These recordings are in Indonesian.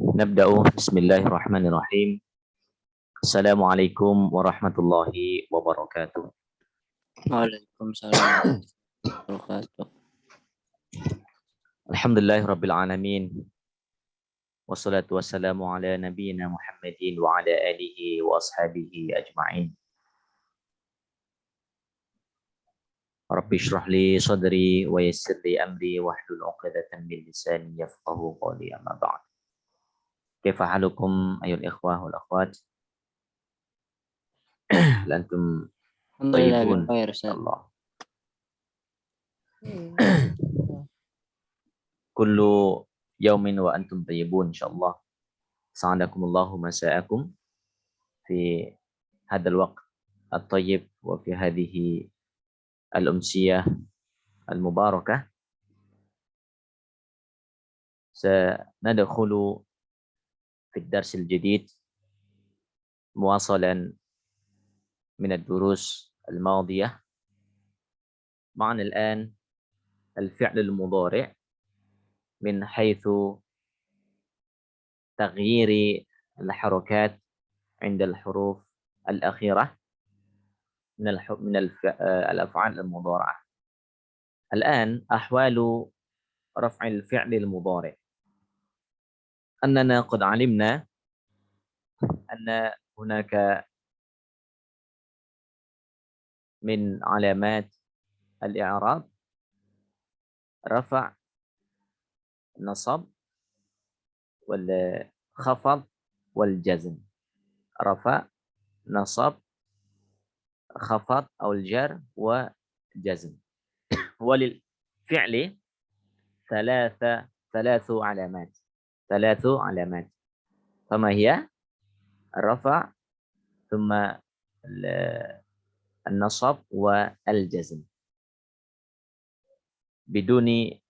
نبدأ. بسم الله الرحمن الرحيم. السلام عليكم ورحمة الله وبركاته. Waalaikumsalam warahmatullahi wabarakatuh. الحمد لله رب العالمين، والصلاة والسلام على نبينا محمد وعلى آله وأصحابه أجمعين. رب اشرح لي صدري ويسر لي أمري واحلل عقدة من لساني يفقه قولي. أما بعد، كيف حالكم أيها الإخوة والأخوات؟ هل أنتم Alhamdulillah طيبون؟ bikhair إن شاء Ustaz. الله. كل يوم وأنتم طيبون إن شاء الله. سعدكم الله مساءكم في هذا الوقت الطيب وفي هذه الأمسية المباركة. سندخل في الدرس الجديد مواصلا من الدروس الماضية. معنا الآن الفعل المضارع من حيث تغيير الحركات عند الحروف الأخيرة من الأفعال المضارعة. الآن أحوال رفع الفعل المضارع. أننا قد علمنا أن هناك من علامات الإعراب رفع، نصب، والخفض والجزم. رفع، نصب، خفض أو الجر وجزم. وللفعل ثلاث علامات. ثلاث علامات. فما هي؟ الرفع، ثم النصب والجزم، بدون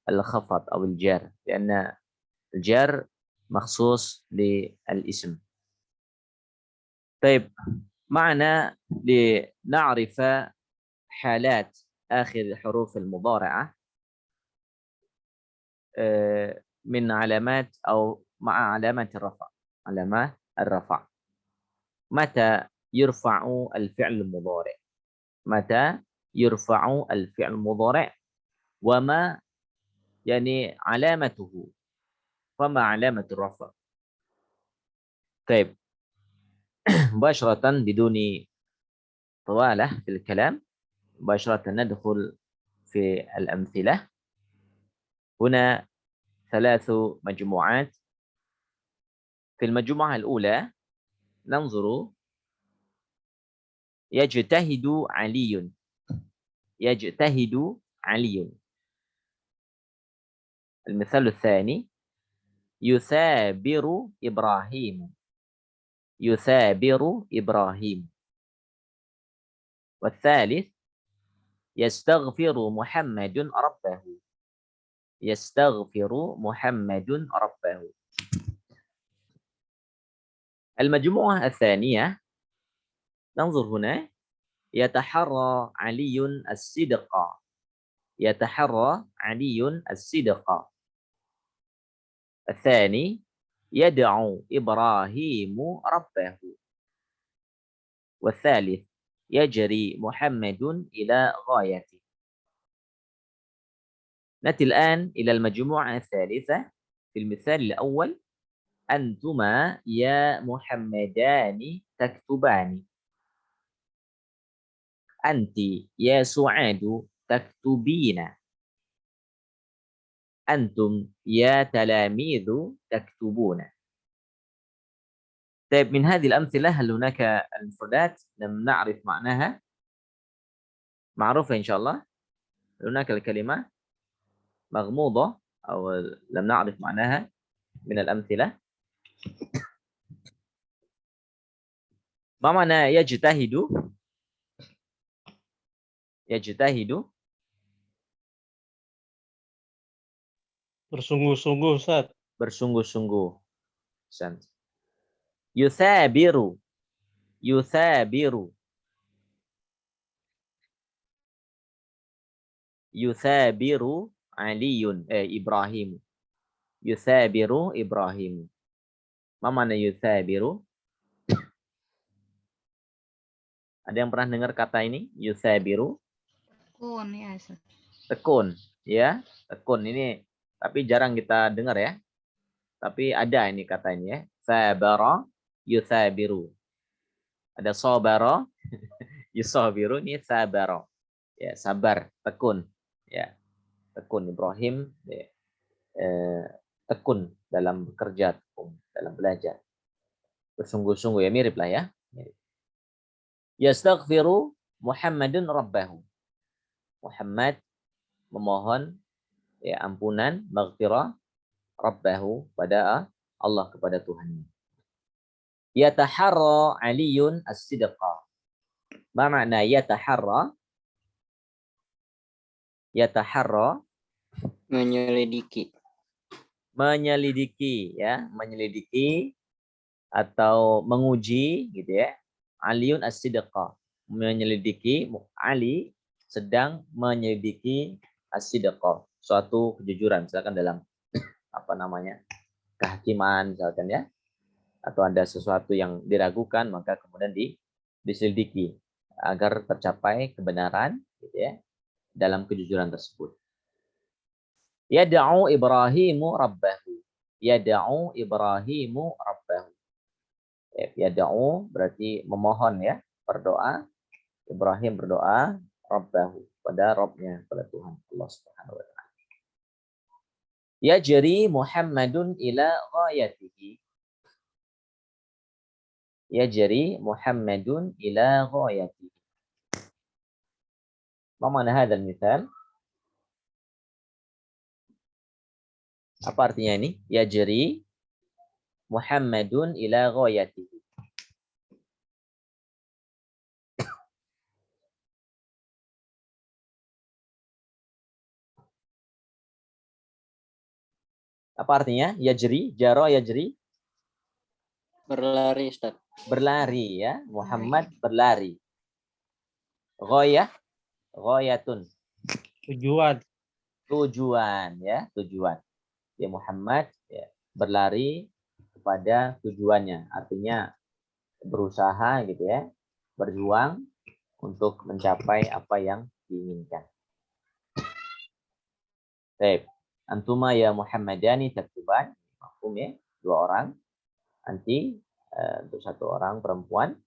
الخفض أو الجر، لأن الجر مخصوص للاسم. طيب، معنا لنعرف حالات آخر الحروف المضارعة من علامات أو مع علامات الرفع. علامات الرفع. متى يرفع الفعل المضارع؟ متى يرفع الفعل المضارع؟ وما يعني علامته؟ فما علامة الرفع؟ طيب، مباشرة بدون طوالة في الكلام، مباشرة ندخل في الأمثلة. هنا ثلاث مجموعات. في المجموعة الأولى ننظر يجتهد علي. يجتهد علي. المثال الثاني يثابر إبراهيم. يثابر إبراهيم. والثالث يستغفر محمد ربه. يستغفر محمد ربه. المجموعة الثانية ننظر هنا يتحرى علي الصدق. يتحرى علي الصدق. الثاني يدعو إبراهيم ربه. والثالث يجري محمد إلى غايته. نأتي الآن إلى المجموعة الثالثة. في المثال الأول أنتما يا محمدان تكتبان. أنت يا سعاد تكتبين. أنتم يا تلاميذ تكتبون. طيب، من هذه الأمثلة هل هناك المفردات لم نعرف معناها؟ معروفة إن شاء الله. هل هناك الكلمة مغموضة أو لم نعرف معناها من الأمثلة؟ ما معنى يجتهد؟ يجتهد Bersungguh-sungguh, Ustaz. bersungguh-sungguh. Yuthabiru. Yuthabiru. Yuthabiru Aliyun Ibrahim. Yuthabiru Ibrahim. Ma mana yuthabiru? Ada yang pernah dengar kata ini? Yuthabiru? Tekun ya, Ustaz. Tekun, ya. Tekun ini tapi jarang kita dengar ya. Tapi ada ini kata ini ya. Sabara yuthabiru. Ada sabara yusabiru, ini sabara. Ya, sabar, tekun. Ya, tekun Ibrahim ya. Tekun dalam bekerja, tekun dalam belajar. Bersungguh-sungguh ya, mirip lah ya. Mirip. Yastaghfiru Muhammadun rabbahu. Muhammad memohon ya ampunan, maghfirah rabbahu pada Allah, kepada Tuhannya. Yataharra Aliyun as-sidqa. Ma makna yataharra? Yataharra Menyelidiki. menyelidiki ya, menyelidiki atau menguji gitu ya. Aliyun as-sidqa, menyelidiki, Ali sedang menyelidiki as-sidqa, suatu kejujuran, misalkan dalam apa namanya? Kehakiman misalkan ya. Atau ada sesuatu yang diragukan, maka kemudian diselidiki agar tercapai kebenaran gitu ya dalam kejujuran tersebut. Yad'u Ibrahimu rabbahu. Yad'u Ibrahimu rabbahu. Yad'u berarti memohon ya, berdoa. Ibrahim berdoa rabbahu, pada Rabbnya, pada Tuhan Allah Subhanahu wa taala. Yajri Muhammadun ila ghayatihi. Yajri Muhammadun ila ghayatihi. Ma mana hadzal misal? Apa artinya ini? Yajri Muhammadun ila ghayatihi. Apa artinya? Yajri, jaro yajri. Berlari, Ustaz. Berlari ya. Muhammad berlari. Ghayah, ghayatun. Tujuan. Tujuan ya, tujuan. Ya Muhammad ya, berlari kepada tujuannya. Artinya berusaha gitu ya. Berjuang untuk mencapai apa yang diinginkan. Baik. Antuma ya Muhammadani taktuban. Mafhum ya, dua orang. Anti untuk satu orang perempuan.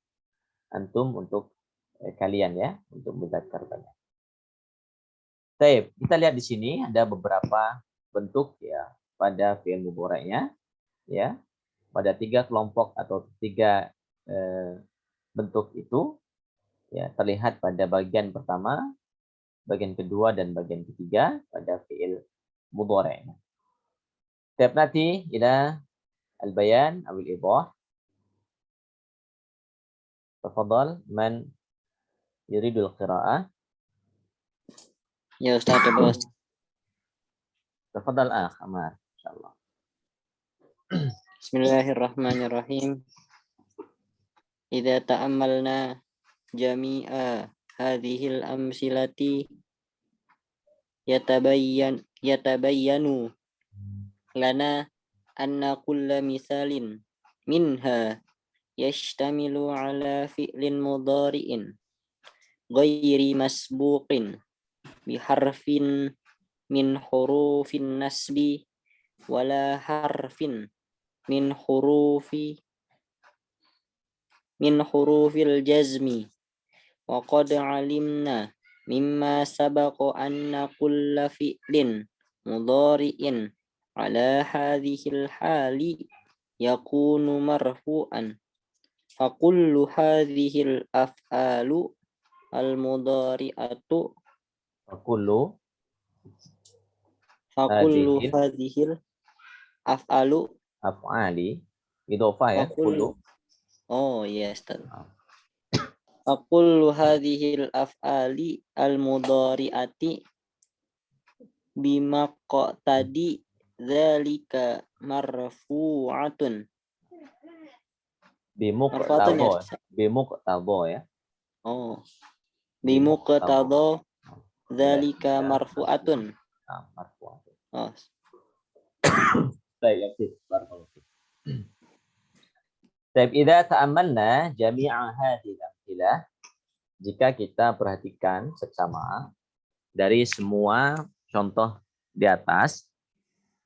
Antum untuk kalian ya, untuk mudzakkar banyak. Baik, kita lihat di sini ada beberapa bentuk ya pada fi'il mudhari'nya ya. Pada tiga kelompok atau tiga bentuk itu ya terlihat pada bagian pertama, bagian kedua dan bagian ketiga pada fi'il mudhari'nya. Step nanti ila al-bayan atau al-idah. Tafadhal man yuridul qira'ah. Ya Ustaz, coba Ustaz. Tafadhal akh Amar, insyaallah. Bismillahirrahmanirrahim. Idza ta'ammalna jami'a hadhil amsilati yatabayyanu lana anna kulla misalin minha yashtamilu ala fi'lin mudhari'in ghairi masbuqin biharfin min hurufin nasbi wala harfin min hurufil jazmi wa qad alimna mimma sabaqa anna kulla fi'lin mudhari'in ala hadhil hali yakunu marfu'an fa kullu hadhil af'alu al mudhari'atu Kullu fa kullu hadhil hadhil af'alu af'ali idhofah ya, kullu. Oh yes, fa kullu hadhil af'ali al mudhari'ati bima tadi dzalika marfu'atun. Marfu'atun ya. Bimuqtadha ya. Oh. Bimuqtadha dzalika marfu'atun. Marfu'atun. Oh. Baik, ya, barakallahu fiik. Tapi idza ta'ammalna jami'a hadhihi al-amthilah, jika kita perhatikan seksama dari semua contoh di atas,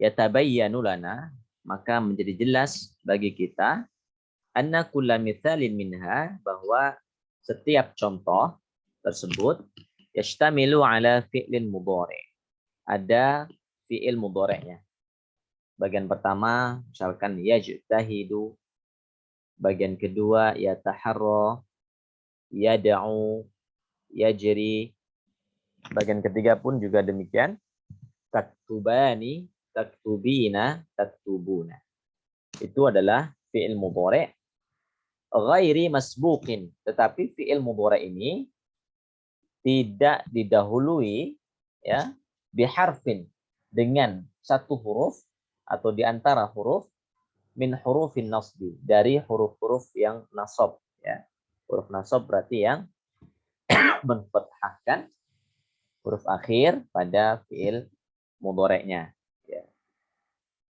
yatabayyanu lana, maka menjadi jelas bagi kita anna kulla mithalin minha, bahwa setiap contoh tersebut yashtamilu ala fi'lin mudhari', ada fi'il mudhari'nya. Bagian pertama misalkan yajtahidu, bagian kedua yataharra, yad'u, yajri, bagian ketiga pun juga demikian, taktubani, taktubina, taktubuna. Itu adalah fi'il mudhari' ghairi masbuqin, tetapi fi'il mudhari' ini tidak didahului ya biharfin, dengan satu huruf atau di antara huruf min hurufin nasbi, dari huruf-huruf yang nasab ya. Huruf nasab berarti yang menfathahkan huruf akhir pada fi'il mudhari'nya ya.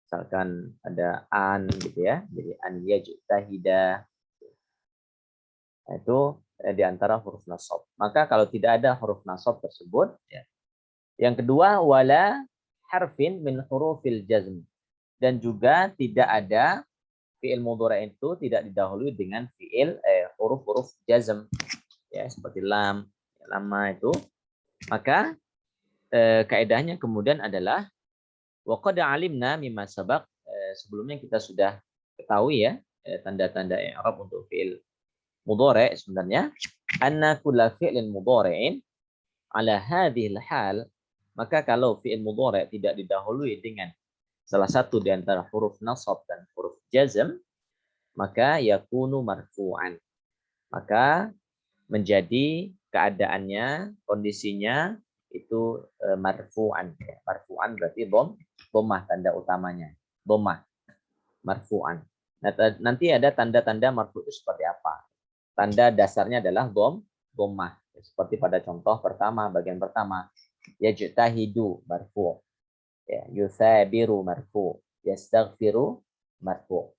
Misalkan ada an gitu ya, jadi an yajtahida, nah, itu di antara huruf nasab. Maka kalau tidak ada huruf nasab tersebut ya. Yang kedua, wala harfin min hurufil jazm, dan juga tidak ada fi'il mudhari' itu tidak didahului dengan fi'il huruf-huruf jazm ya, seperti lam, lama itu. Maka kaidahnya kemudian adalah wa qad alimna mimma sabaq, sebelumnya kita sudah ketahui ya tanda-tanda i'rab untuk fi'il mudhari' sebenarnya, anna kulla fi'lin mudhari'in ala hadhil hal, maka kalau fi'il mudhari' tidak didahului dengan salah satu di antara huruf nasab dan huruf jazm, maka yakunu marfu'an, maka menjadi keadaannya, kondisinya itu marfu'an. Marfu'an berarti dhammah tanda utamanya, dhammah, marfu'an. Nah, nanti ada tanda-tanda marfu' itu seperti apa? Tanda dasarnya adalah dhammah. Seperti pada contoh pertama, bagian pertama, yajtahidu marfu', ya, yusabiru marfu', yastaghfiru marfu'.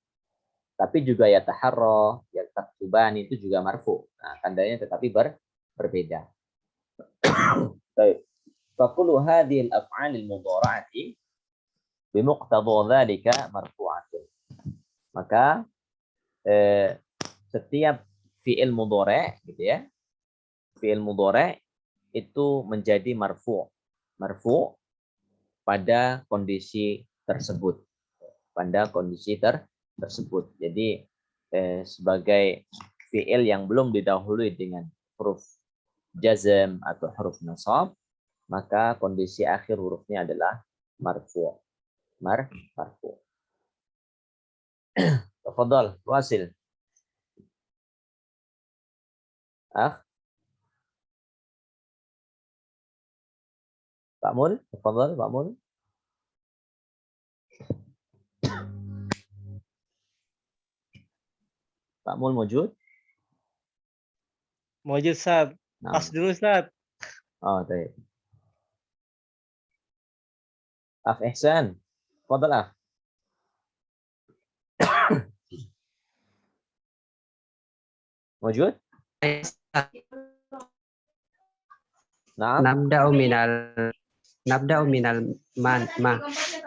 Tapi juga yataharra, yataktubani itu juga marfu'. Nah, tandanya tetapi berbeda. Baik. Faqulu hadhil af'alil mudhara'ati bimuqtadha dzalika marfu'atun. Maka setiap fi'il mudhari' gitu ya. Fi'il mudhari' itu menjadi marfu'. Marfu' pada kondisi tersebut. Pada kondisi tersebut. Jadi sebagai fi'il yang belum didahului dengan huruf jazm atau huruf nasab, maka kondisi akhir hurufnya adalah marfu'. Marfu'. Tafadhal, wasil. Pak Mul, tafadhal Pak Mul. Pak Mul mujud? Mujud, Ustaz. Pas dulu, Ustaz. Oh, baik. Akh Ihsan, tafadhal Akh. Mujud? Naam. Nabda'u minal ma.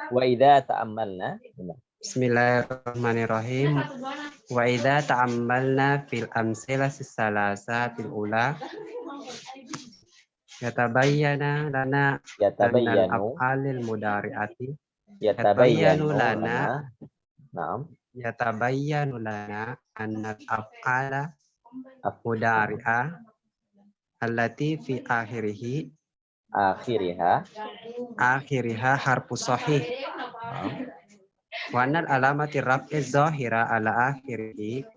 Wa idza ta'ammalna. Bismillahirrahmanirrahim. Wa idza ta'ammalna fil amsilati salasatil ula yatabayyana lana Yatabayyanu. af'alil mudari'ati. Yatabayyanu lana. Naam. Yatabayyanu lana annal af'ala mudari'a allati fi akhiriha harfu sahih. Wa anal alamati raf'i zahira ala akhirihi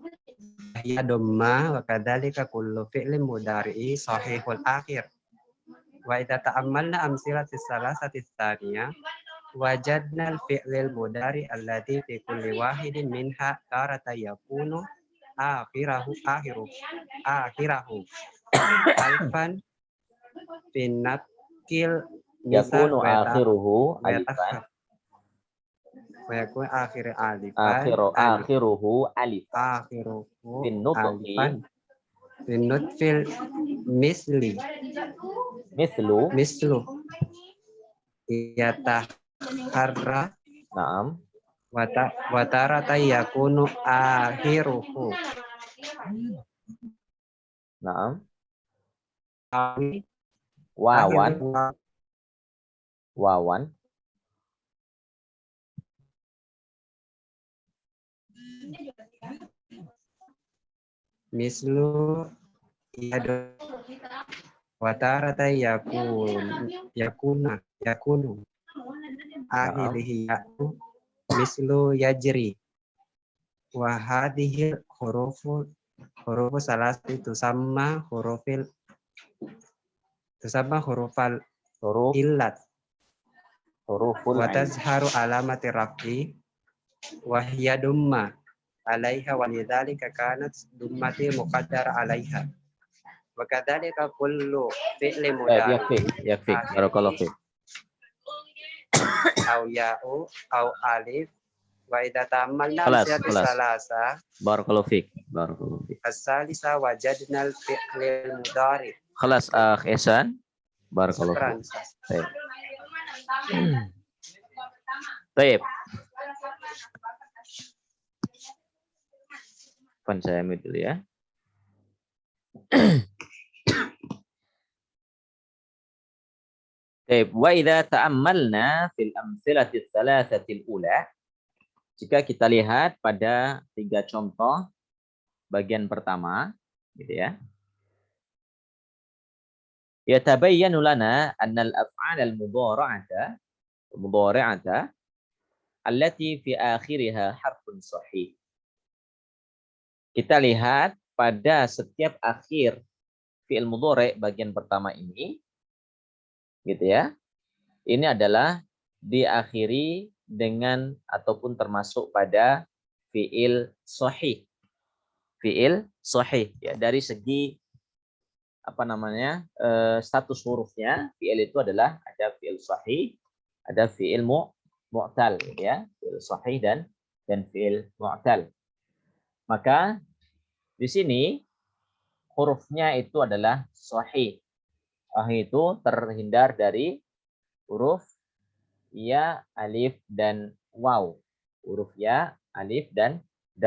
hiya dhamma wa kadzalika kullu fi'lin mudari'i sahihul akhir. Wa idza ta'ammalna amsilati salasati tsaniyah wajadna al-fi'lil mudari alladhi fi kulli wahidin minha tarata yakunu akhirahu alfan finakil Yakunu akhiruhu alifan. wa yakun akhir alifan akhiruhu alif akhiruhu bin nutqi alifan bin nutfil misli mislu yataharra na'am watarata yakunu akhiruhu na'am awi wawan akhiruhu wawan mislu yadu watarata yakunu akhirihi ya'u mislu yajri wa hadhihi hurufu salasi tusamma hurufal huruf illat huruful wa ain tazharu alamati raf'i wa hiya dumma alaiha wa lidzalika kanat dummati muqaddara alaiha wa kadzalika kullu fi'li mudari yakfi barakallahu fiik au ya'u au alif wa idza ta'ammalna Khalas. salasa barakallahu fiik as-salisa wajadna al-fi'lil mudari khalas akh Ihsan barakallahu fiik baik baik saya mute dulu ya. Baik, wa idza ta'ammalna fil amthilati tsalatsatil ula, jika kita lihat pada 3 contoh bagian pertama, gitu ya. Yatabayyanu lana anna al-af'al al-mudhari'ata allati fi akhiriha harfun sahih. Kita lihat pada setiap akhir fi'il mudhari' bagian pertama ini, gitu ya. Ini adalah diakhiri dengan ataupun termasuk pada fi'il sahih. Fi'il sahih ya, dari segi apa namanya? Status hurufnya, fi'il itu adalah ada fi'il sahih, ada fi'il mu'tal ya, fi'il sahih dan fi'il mu'tal. Maka di sini hurufnya itu adalah sahih. Sahih itu terhindar dari huruf ya, alif dan waw. Huruf ya, alif dan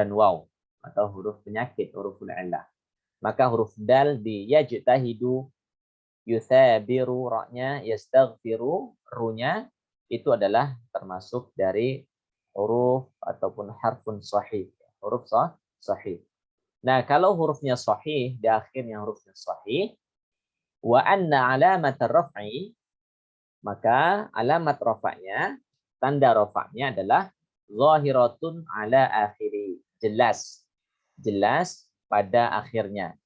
waw atau huruf penyakit, huruful illah. Maka huruf dal di yajtahidu, yusabiru, ra-nya, yastaghfiru, ru-nya itu adalah termasuk dari huruf ataupun harfun sahih. Huruf sahih. Nah, kalau hurufnya sahih, di akhirnya hurufnya sahih, wa anna alamat raf'i, maka alamat rafa'nya, tanda rafa'nya adalah zahiratun ala akhiri, jelas pada akhirnya.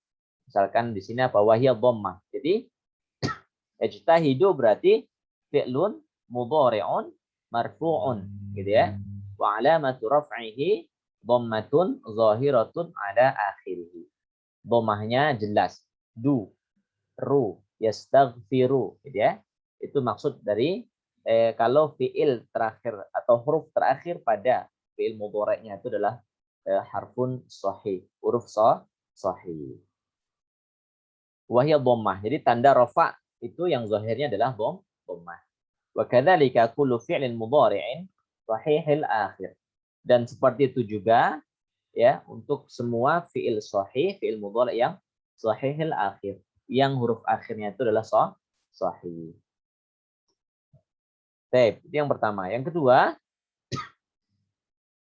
Misalkan di sini apa? Wahiyah dhammah. Jadi ijtahidu berarti fi'lun mudhari'un marfu'un, gitu ya. Wa alamatu raf'ihi dhammatun zahiratun ala akhirih. Dhammahnya jelas. Du, ru, yastaghfiru, gitu ya. Itu maksud dari kalau fi'il terakhir atau huruf terakhir pada fi'il mudhari'nya itu adalah harfun sahih, huruf sahih. Wahya dhammah. Jadi tanda rafa itu yang zahirnya adalah dhammah. Wa kadzalika kullu fi'lin mudhari'in sahihil akhir. Dan seperti itu juga ya untuk semua fi'il sahih, fi'il mudhari' yang sahihil akhir, yang huruf akhirnya itu adalah sahih. Baik, itu yang pertama. Yang kedua,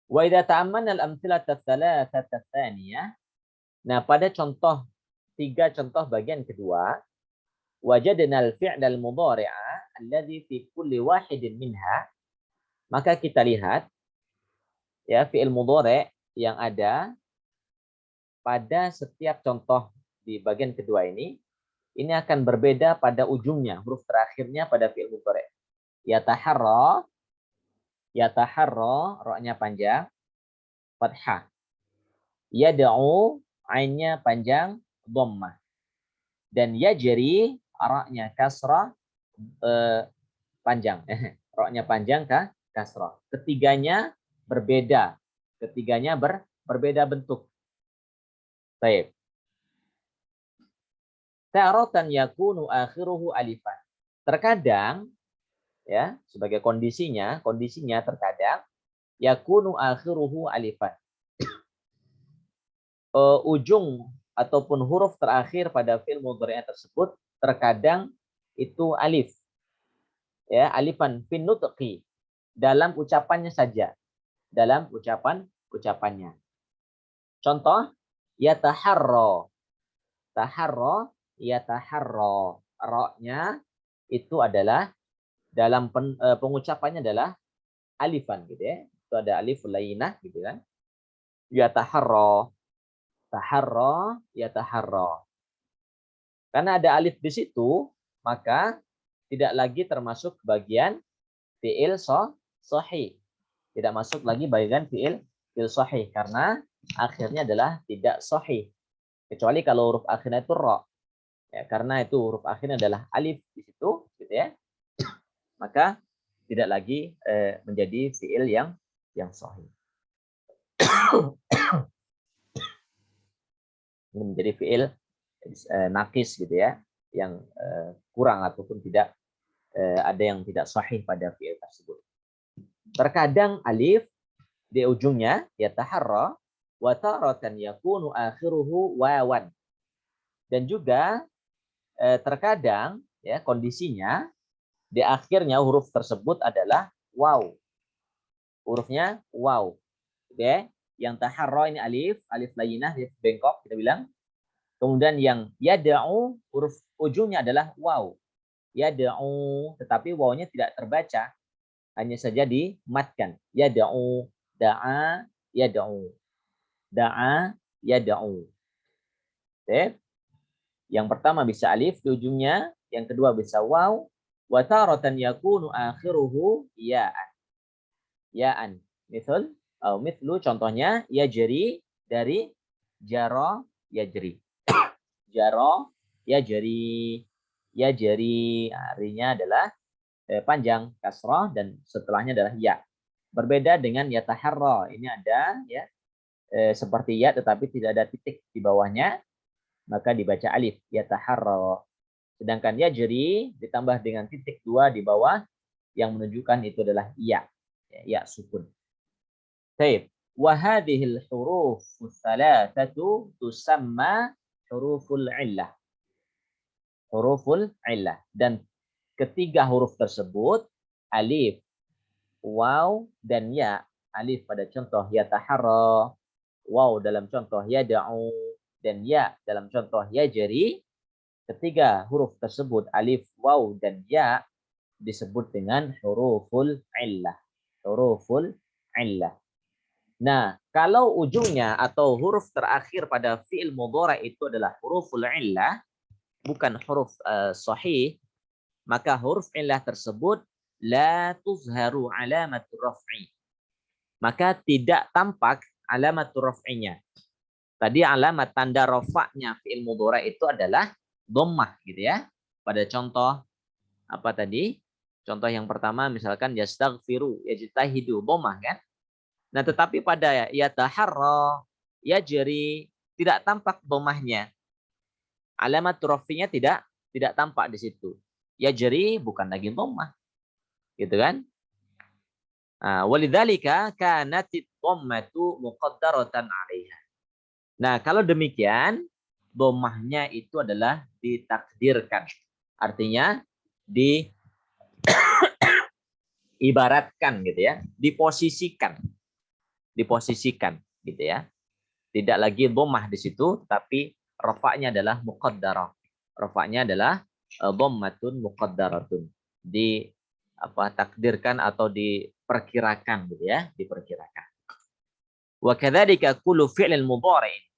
wa idza ta'ammalna al-amthilata ats-tsalatsata tsaniyah. Nah, pada contoh 3 contoh bagian kedua, wajadna al-fi'la al-mudhari'a alladhi fi kulli wahidin minha, maka kita lihat ya fi'il mudhari' yang ada pada setiap contoh di bagian kedua ini akan berbeda pada ujungnya, huruf terakhirnya pada fi'il mudhari'. Yataharra, ra-nya panjang, fathah. Yad'u, ainnya panjang, dhammah. Dan yajri, ra-nya kasrah, panjang. Ra-nya panjang kasrah. Ketiganya berbeda. Ketiganya berbeda bentuk. Baik. Taratan yakunu akhiruhu alifan. Terkadang ya, sebagai kondisinya terkadang yakunu akhiruhu alifan. Ujung ataupun huruf terakhir pada fi'il mudhari' tersebut terkadang itu alif. Ya, alifan fin nutqi, dalam ucapannya saja. Dalam ucapannya. Contoh, yataharra. Taharra, yataharra. Ra-nya itu adalah dalam pengucapannya adalah alifan gitu ya. Itu ada alif lainah gitu kan. Yataharra. Taharra, yataharra. Karena ada alif di situ, maka tidak lagi termasuk bagian fi'il sahih. Tidak masuk lagi bagian fi'il sahih karena akhirnya adalah tidak sahih. Kecuali kalau huruf akhirnya itu ra. Ya, karena itu huruf akhirnya adalah alif di situ gitu ya. Maka tidak lagi menjadi fi'il yang sahih. Ini menjadi fi'il nakis gitu ya, yang kurang ataupun tidak ada yang tidak sahih pada fi'il tersebut. Terkadang alif di ujungnya yataharra wa taratan yakunu akhiruhu wawan. Dan juga terkadang ya kondisinya di akhirnya huruf tersebut adalah waw. Hurufnya waw. Oke, okay? Yang taharra ini alif lainah, alif bengkok kita bilang. Kemudian yang yada'u huruf ujungnya adalah waw. Yada'u, tetapi wawnya tidak terbaca. Hanya saja dimatkan. Yada'u, da'a, yada'u. Da'a, yada'u. Okay? Yang pertama bisa alif di ujungnya, yang kedua bisa waw. Wa taratan yakunu akhiruhu ya'an. Ya'an. Misal, mithlu contohnya yajri dari jaro yajri. Jaro yajri. Yajri artinya adalah panjang kasrah dan setelahnya adalah ya. Berbeda dengan yataharra. Ini ada ya seperti ya tetapi tidak ada titik di bawahnya, maka dibaca alif yataharra. Sedangkan yajri ditambah dengan titik 2 di bawah yang menunjukkan itu adalah ya. Ya sukun. Baik. Wa hadhil huruf tsalatsatu tusamma huruful illah. Huruful illah. Dan ketiga huruf tersebut, alif, waw, dan ya. Alif pada contoh yataharra, waw dalam contoh yada'u, dan ya dalam contoh yajri. Ketiga huruf tersebut, alif, waw, dan ya, disebut dengan huruful illah. Huruful illah. Nah, kalau ujungnya atau huruf terakhir pada fi'il mudhari' itu adalah huruful illah, bukan huruf sahih, maka huruf illah tersebut la tuzharu alamatur raf'i. Maka tidak tampak alamatur raf'inya. Tadi alamat tanda rafa'nya fi'il mudhari' itu adalah dhammah gitu ya. Pada contoh apa tadi? Contoh yang pertama misalkan yastaghfiru, yajtahidu, dhammah kan? Nah, tetapi pada yataharra, yajri tidak tampak dhammahnya. Alamat raf'inya tidak tampak di situ. Yajri bukan lagi dhammah. Gitu kan? Walidzalika kanatid dhammatu muqaddaratan 'alaiha. Nah, kalau demikian dhammahnya itu adalah ditakdirkan. Artinya ibaratkan gitu ya, diposisikan gitu ya. Tidak lagi dhammah di situ, tapi rafa'nya adalah muqaddarah. Rafa'nya adalah dhammatun muqaddaratun. Takdirkan atau diperkirakan gitu ya, diperkirakan. Wa kadzalika kullu fi'lin mudhari'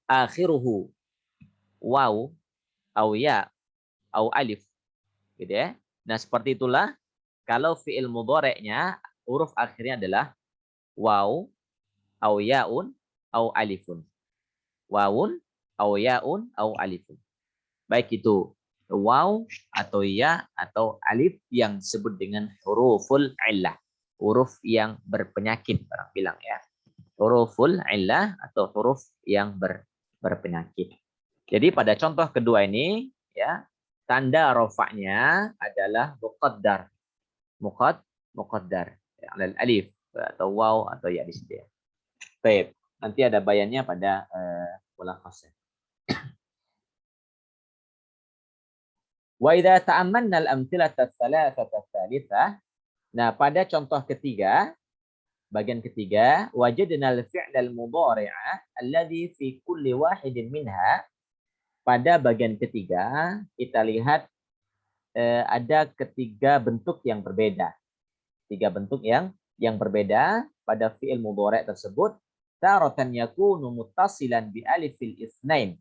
akhiruhu waw au ya au alif gitu ya. Nah, seperti itulah kalau fi'il mudhari'nya huruf akhirnya adalah waw au yaun au alifun. Wawun au yaun au alifun. Baik itu waw atau ya atau alif yang disebut dengan huruful illah. huruf yang berpenyakit, orang bilang ya. Huruful illah atau huruf yang berpenyakit. Jadi pada contoh kedua ini ya, tanda rofaknya adalah muqaddar. Muqaddar. Ya, alif atau waw atau ya di sini. Baik, nanti ada bayannya pada mulakhasah. Wa idza ta'ammalna al-amthilata ats-tsalatsata ats-tsalitsah. Nah, pada contoh ketiga, bagian ketiga, wajadna al-fi'l al-mudhari'a alladhi fi kulli wahidin minha. Pada bagian ketiga, kita lihat ada ketiga bentuk yang berbeda. Tiga bentuk yang berbeda pada fi'il mudhari' tersebut. Taratan yakunu muttasilan bi alifil itsnain.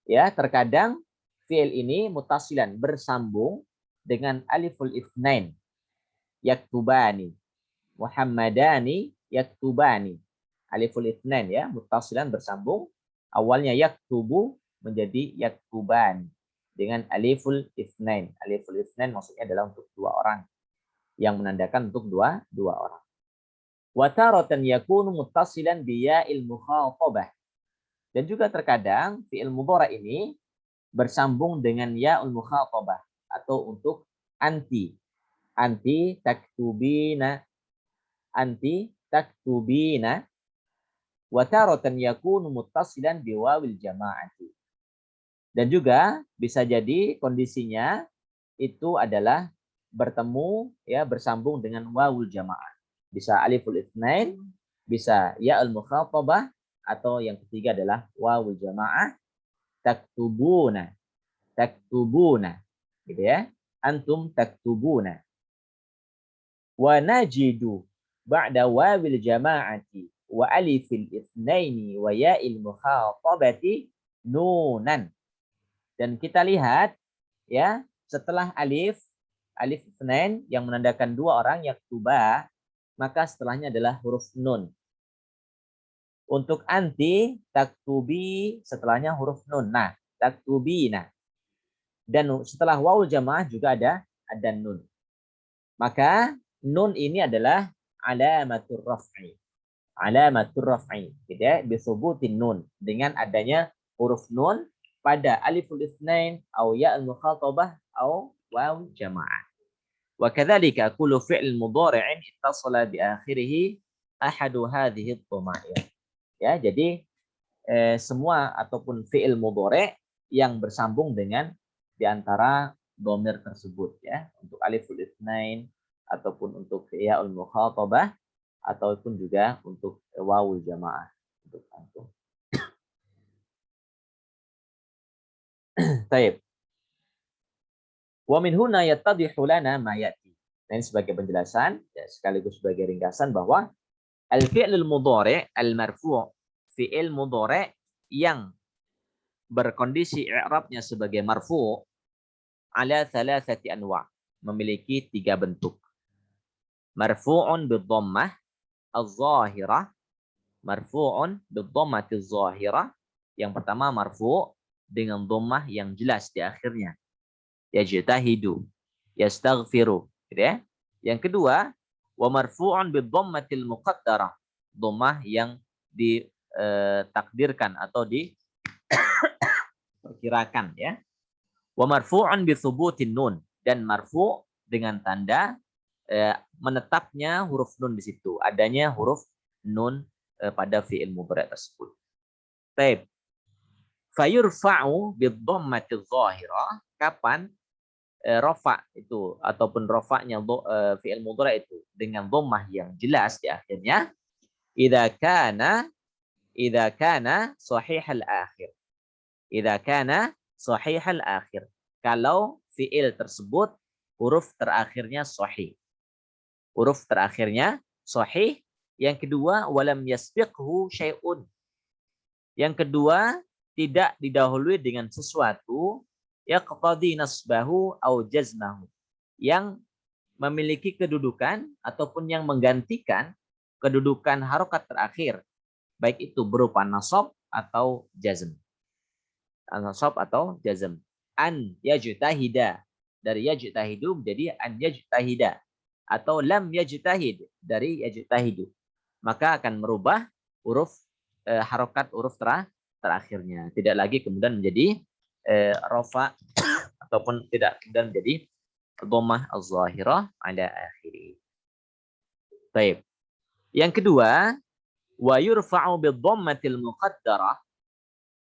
Ya, terkadang fi'il ini muttasilan bersambung dengan aliful itsnain. Yaktubani, Muhammadani yaktubani. Aliful itsnain ya, muttasilan bersambung. Awalnya yaktubu menjadi yaktubani dengan aliful itsnain. Aliful itsnain maksudnya adalah untuk dua orang, yang menandakan untuk dua orang. Wa taratan yakunu muttasilan bi ya'il mukhatabah. Dan juga terkadang fi'il mudhari' ini bersambung dengan ya'ul mukhatabah atau untuk anti. Anti taktubina. Anti taktubina. Wa taratan yakunu muttasilan bi wawil jama'ati. Dan juga bisa jadi kondisinya itu adalah bertemu ya, bersambung dengan wawul jamaah. Bisa aliful itsnain, bisa ya'ul mukhatabah, atau yang ketiga adalah wawul jamaah. Taktubuna, taktubuna, gitu ya. Antum taktubuna. Wa najidu ba'da wawil jama'ati wa alifil itsnaini wa ya'il mukhatabati nunan. Dan kita lihat ya, setelah alif itsnain yang menandakan dua orang yaktuba, maka setelahnya adalah huruf nun. Untuk anti taktubi setelahnya huruf nun. Nah, taktubina. Dan setelah wawul jamaah juga ada nun. Maka nun ini adalah alamatur raf'i. Alamatur raf'i. Gitu ya, bisubutin nun. Dengan adanya huruf nun pada aliful itsnain atau ya'ul mukhatabah atau waw jamaah. Wa kadzalika kullu fi'l mudhari'in ittasala bi akhirih ahadu hadhihi ad-dhamair. Ya, jadi semua ataupun fi'il mudhari' yang bersambung dengan di antara dhamir tersebut ya, untuk aliful itsnain ataupun untuk ya'ul mukhatabah ataupun juga untuk wawul jamaah untuk antum. Baik. Wa min huna yattadhihu lana ma ya'ti. Ini sebagai penjelasan ya, sekaligus sebagai ringkasan bahwa al-fi'lul mudhari' al-marfu', fi'il mudhari' yang berkondisi i'rabnya sebagai marfu' ala thalathati anwa', memiliki tiga bentuk. Marfu'un bid-dhammah az-zahirah, marfu'un bid-dhammati az-zahirah. Yang pertama marfu' dengan dhammah yang jelas di akhirnya. Yajtahidu, yastaghfiru, gitu ya. Yang kedua, wa marfu'un bid-dhammatil muqaddarah, dhammah yang ditakdirkan atau diperkirakan ya. Wa marfu'un bi thubutin nun, dan marfu' dengan tanda menetapnya huruf nun di situ, adanya huruf nun pada fi'il mudhari' tersebut. Baik. Fayurfa'u bid-dhammatiz zahirah, kapan rofa itu ataupun rofaknya fi'il mudhari' itu dengan dhammah yang jelas di akhirnya, idza kana sahihal akhir. Idza kana sahihal akhir. Kalau fi'il tersebut huruf terakhirnya sahih. Huruf terakhirnya sahih. Yang kedua, walam yasbiqhu syai'un. Yang kedua, tidak didahului dengan sesuatu yaqtadi nasbahu au jazmahu, yang memiliki kedudukan ataupun yang menggantikan kedudukan harokat terakhir, baik itu berupa nasab atau jazm. Nasab atau jazm. An yajtahida, dari yajtahidu menjadi an yajtahida, atau lam yajtahid dari yajtahidu, maka akan merubah huruf harokat huruf terakhirnya. Tidak lagi kemudian menjadi rofa ataupun tidak kemudian menjadi dhammah az-zahirah ala akhiri. Baik. Yang kedua, wa yurfa'u bidhammatil muqaddarah.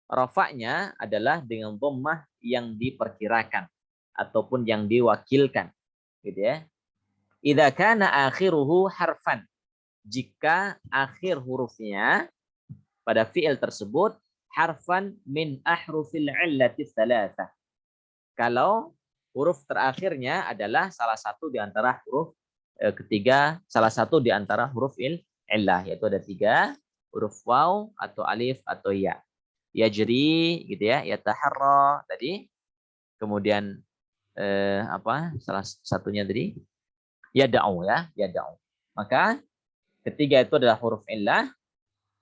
Rafa'nya adalah dengan dhammah yang diperkirakan ataupun yang diwakilkan, gitu ya. Idza kana akhiruhu harfan. Jika akhir hurufnya pada fi'il tersebut harfan min ahrufil illati tsalatsa. Kalau huruf terakhirnya adalah salah satu di antara huruf ketiga, salah satu di antara huruf illah, yaitu ada 3 huruf waw atau alif atau ya. Yajri gitu ya, yataharra tadi. Kemudian salah satunya tadi yad'u ya, yad'u. Maka ketiga itu adalah huruf illah,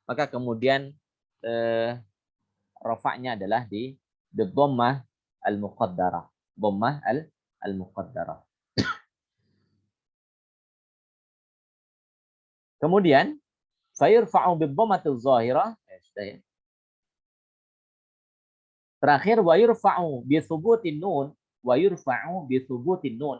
maka kemudian rafa'nya adalah di dhammah al-muqaddarah. Dhammah al-muqaddarah. Kemudian fayurfa'u bidhammatiz zahirah. Terakhir wa yurfa'u bi thubutin nun, wa yurfa'u bi thubutin nun.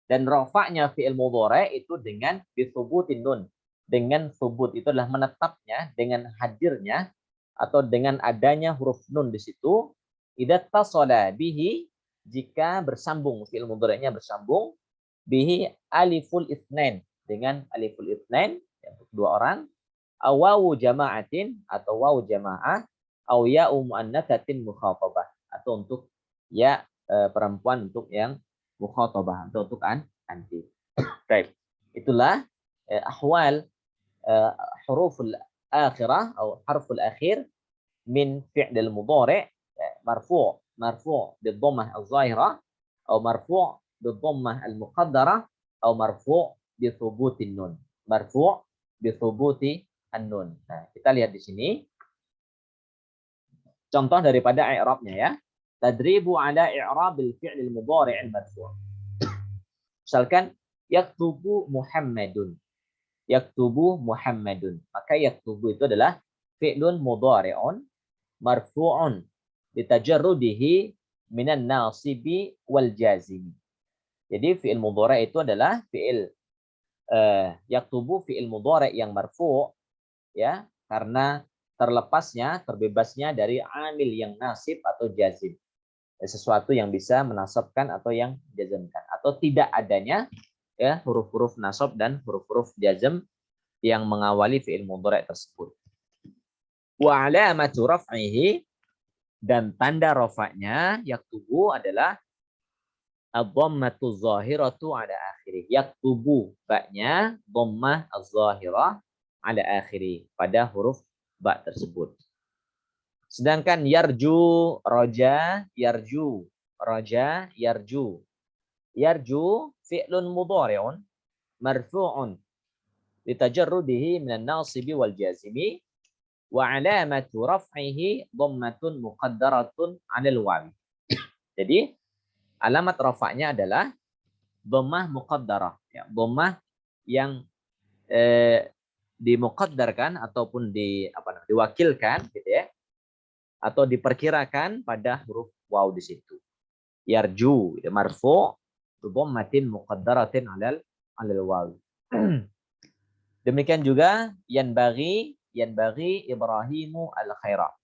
Dan rafa'nya fi'il mudhari' itu dengan bi thubutin nun. Dengan thubut itu adalah menetapnya, dengan hadirnya atau dengan adanya huruf nun di situ. Idza tasala bihi, jika bersambung, fi'il mudhari'nya bersambung, bihi aliful itsnain, dengan aliful itsnain untuk 2 orang, awawu jama'atin atau wawu jamaah, au ya'u muannatsatin mukhatabah, atau untuk ya perempuan untuk yang mukhatabah atau untuk anti. Baik. Itulah ahwal huruful akhirah atau harful akhir min fi'lil mudhari' marfu' bidhammah az-zahirah atau marfu' bidhammah al-muqaddarah atau marfu' bi thubutin nun. Marfu' bi thubuti an-nun. Nah, kita lihat di sini contoh daripada i'rabnya ya. Tadribu ala i'rabil fi'lil mudhari'il marfu'. Misalkan yaktubu Muhammadun. Yaktubu Muhammadun. Maka yaktubu itu adalah fi'lun mudhari'un marfu'un litajarrudihi minan nasibi wal jazimi. Jadi fi'il mudhari' itu adalah fi'il yaktubu fi'il mudhari' yang marfu' ya, karena terlepasnya, terbebasnya dari amil yang nasib atau jazim. Sesuatu yang bisa menasabkan atau yang jazmkan, atau tidak adanya ya huruf-huruf nasab dan huruf-huruf jazm yang mengawali fi'il mudhari' tersebut. Wa alamatu raf'ihi, dan tanda rafa'nya yaktubu adalah ad-dhammatu zahiratu ala akhirih. Yaktubu ba-nya dhammah az-zahirah ala akhirih, pada huruf ba tersebut. Sedangkan yarju, roja, yarju, roja, yarju. Yarju fi'lun mudhari'un marfu'un litajarrudihi minan nasibi wal jazimi wa alamatu raf'ihi dhammatun muqaddaratun 'alal wawi. Jadi alamat rafa'nya adalah dhammah muqaddarah, ya, dhammah yang dimuqaddarkan ataupun diwakilkan gitu ya, atau diperkirakan pada huruf waw di situ. Yarju marfu' bi dhammatin muqaddaratin 'alal waw. Demikian juga yanbaghi Ibrahimu al-khaira.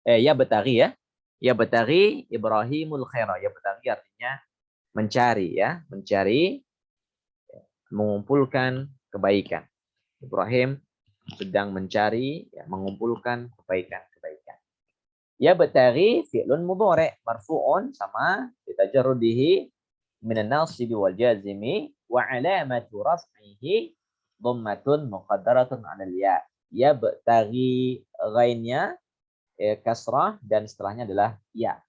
Ya betari ya. Ya betari Ibrahimul khaira. Ya betari artinya mencari ya, mencari, mengumpulkan kebaikan. Ibrahim sedang mencari ya, mengumpulkan kebaikan-kebaikan. Ya betari fi'lun mudhari' marfu'un sama litajarrudihi minan nasibi wal jazimi wa alamatu raf'ihi dhammatun muqaddaratun 'alal ya. Ya betari ghainnya kasrah dan setelahnya adalah ya.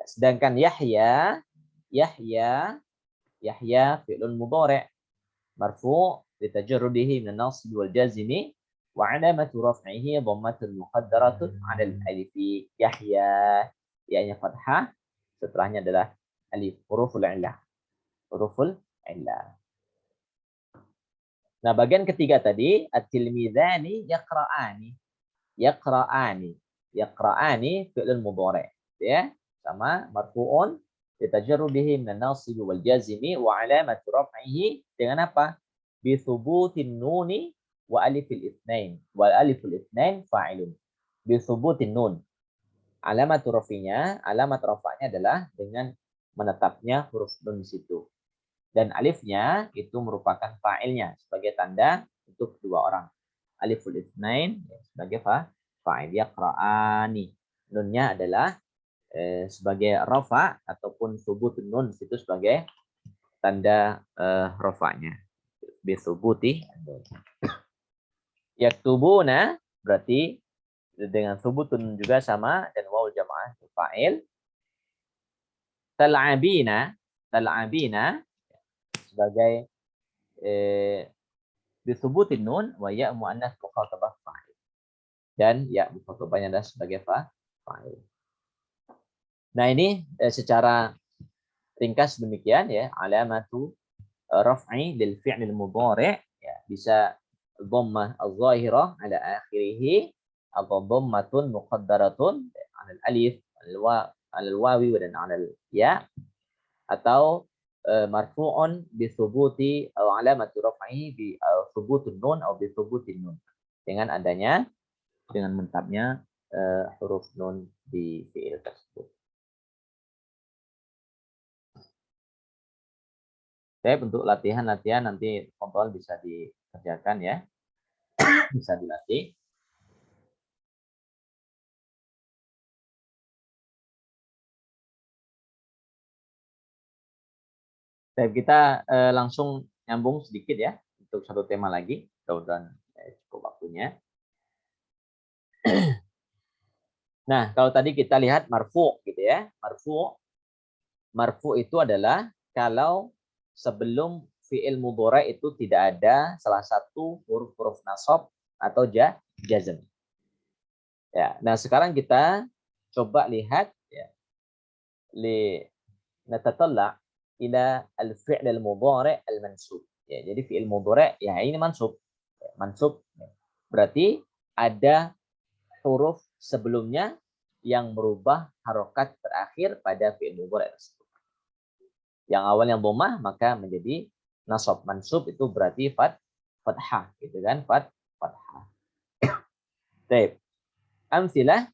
Sedangkan Yahya fi'lun mudhari' marfu' litajarrudihi minan nasb wal jazmi wa 'alamatu raf'ihi dhammatun muqaddaratun 'alal alifi. Yahya, ya-nya fathah, setelahnya adalah alif, huruful illah. Nah, bagian ketiga tadi at-tilmidhani yaqra'ani. Yaqra'ani. Yaqra'ani fi'il mudhari'. Ya, sama marfu'un litajarrudihi min an-nasib wal jazimi wa alamatu raf'ihi dengan apa? Bi thubutin nuni wa alifil itsnain. Wal aliful itsnain fa'ilun. Bi thubutin nun. Alamat raf'inya, alamat rafa'nya adalah dengan menetapnya huruf nun di situ. Dan alifnya itu merupakan fa'ilnya sebagai tanda untuk dua orang. Aliful itsnain sebagai fa'il. Yaqra'ani. Nunnya adalah sebagai rafa ataupun subut nun itu sebagai tanda rafa'nya. Bisubuti. Yaktubuna berarti dengan subutun juga sama dan waw jamaah fa'il. Tal'abina sebagai disubutin nun wa ya muannats mukhatabah fa'il. Dan ya mukhatabahnya adalah sebagai fa'il. Nah, ini secara ringkas demikian ya, alamatu raf'i lil fi'lil mudhari' ya, bisa dhammah adh-dhahirah ala akhirih atau dhammatun muqaddaratun ala alif al-wawi dan ala ya, atau marfu'un bi thubuti atau alamatu raf'ihi bi thubutun nun atau bi thubutin nun, dengan adanya dengan menetapnya huruf nun di fi'il tersebut. Baik, untuk latihan-latihan nanti kontrol bisa dikerjakan ya. Bisa dilatih. Baik, kita langsung nyambung sedikit ya untuk satu tema lagi. Mudah-mudahan cukup waktunya. Nah, kalau tadi kita lihat marfu gitu ya. Marfu itu adalah kalau sebelum fi'il mudhari itu tidak ada salah satu huruf-huruf nasab atau jazm. Ya, nah sekarang kita coba lihat ya. Natatalla ila al-fi'l al-mudhari' al-mansub. Ya, jadi fi'il mudhari' ya ini mansub. Mansub berarti ada huruf sebelumnya yang merubah harokat terakhir pada fi'il mudhari' tersebut. Yang awalnya dhammah maka menjadi nasab. Mansub itu berarti fathah gitu kan, fathah. Baik. Amsilah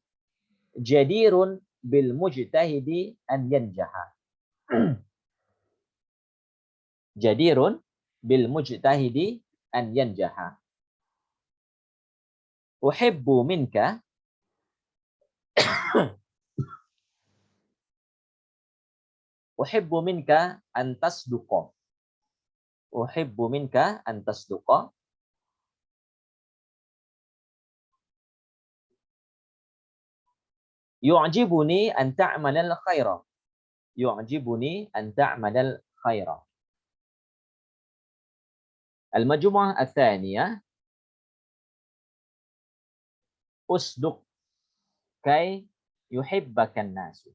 jadirun bil mujtahidi an yanjaha. Jadirun bil mujtahidi an yanjaha. Uhibbu minka Uhibbu minka an tasduqa. Uhibbu minka an tasduqa. Yu'jibuni an ta'malal khaira. Yu'jibuni an ta'malal khaira. Al-majmu'ah ats-tsaniyah usduq kay yuhibbakan nasu.